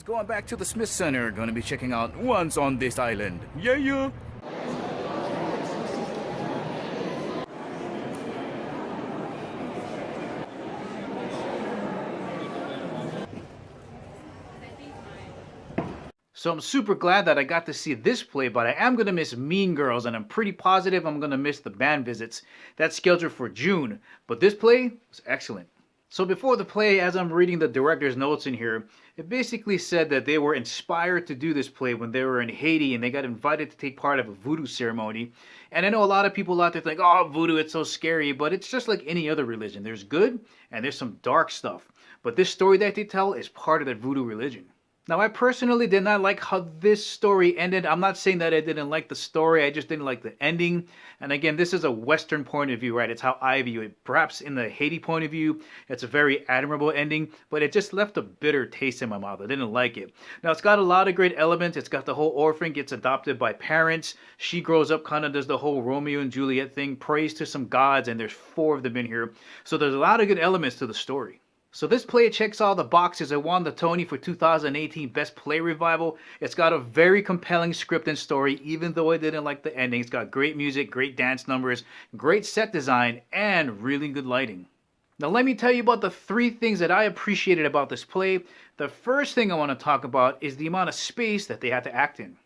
going back to the Smith Center. Gonna be checking out Once on This Island. Yeah, yeah. So I'm super glad that I got to see this play, but I am going to miss Mean Girls, and I'm pretty positive I'm going to miss the band visits. That's scheduled for June, but this play was excellent. So before the play, as I'm reading the director's notes in here, it basically said that they were inspired to do this play when they were in Haiti and they got invited to take part of a voodoo ceremony. And I know a lot of people out there think, oh, voodoo, it's so scary, but it's just like any other religion. There's good and there's some dark stuff. But this story that they tell is part of that voodoo religion. Now, I personally did not like how this story ended. I'm not saying that I didn't like the story, I just didn't like the ending. And again, this is a Western point of view, right? It's how I view it. Perhaps in the Haiti point of view, it's a very admirable ending, but it just left a bitter taste in my mouth. I didn't like it. Now, it's got a lot of great elements. It's got the whole orphan gets adopted by parents. She grows up, kind of does the whole Romeo and Juliet thing, prays to some gods, and there's 4 of them in here. So there's a lot of good elements to the story. So this play checks all the boxes. It won the Tony for 2018 Best Play Revival. It's got a very compelling script and story, even though I didn't like the ending. It's got great music, great dance numbers, great set design, and really good lighting. Now let me tell you about the 3 things that I appreciated about this play. The first thing I want to talk about is the amount of space that they had to act in.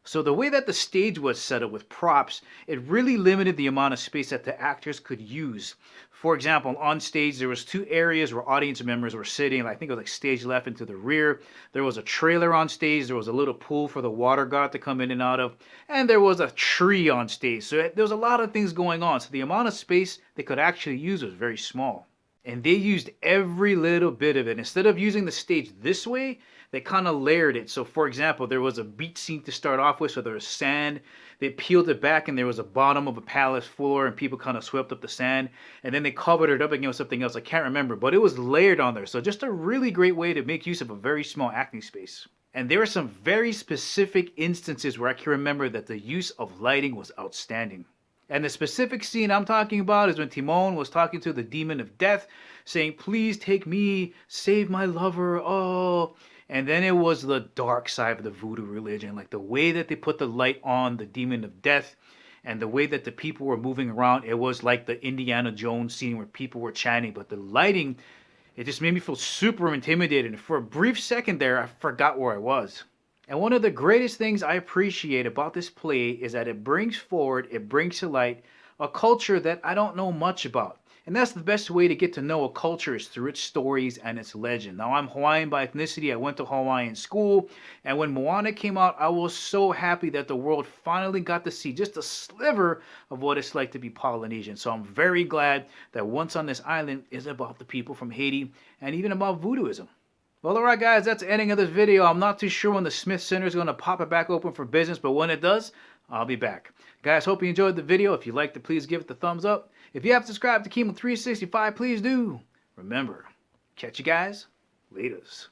So the way that the stage was set up with props, it really limited the amount of space that the actors could use. For example, on stage there was 2 areas where audience members were sitting. I think it was like stage left and to the rear. There was a trailer on stage. There was a little pool for the water god to come in and out of. And there was a tree on stage. So there was a lot of things going on. So the amount of space they could actually use was very small. And they used every little bit of it. Instead of using the stage this way, they kind of layered it. So for example, there was a beach scene to start off with, so there was sand. They peeled it back and there was a bottom of a palace floor and people kind of swept up the sand. And then they covered it up again with something else. I can't remember, but it was layered on there. So just a really great way to make use of a very small acting space. And there are some very specific instances where I can remember that the use of lighting was outstanding. And the specific scene I'm talking about is when Timon was talking to the demon of death, saying, please take me, save my lover, oh. And then it was the dark side of the voodoo religion, like the way that they put the light on the demon of death and the way that the people were moving around. It was like the Indiana Jones scene where people were chanting, but the lighting, it just made me feel super intimidated. And for a brief second there, I forgot where I was. And one of the greatest things I appreciate about this play is that it brings to light a culture that I don't know much about. And that's the best way to get to know a culture is through its stories and its legend. Now, I'm Hawaiian by ethnicity. I went to Hawaiian school. And when Moana came out, I was so happy that the world finally got to see just a sliver of what it's like to be Polynesian. So I'm very glad that Once on This Island is about the people from Haiti and even about voodooism. Well, alright guys, that's the ending of this video. I'm not too sure when the Smith Center is going to pop it back open for business, but when it does, I'll be back. Guys, hope you enjoyed the video. If you liked it, please give it the thumbs up. If you haven't subscribed to Kimo 365, please do. Remember, catch you guys laters.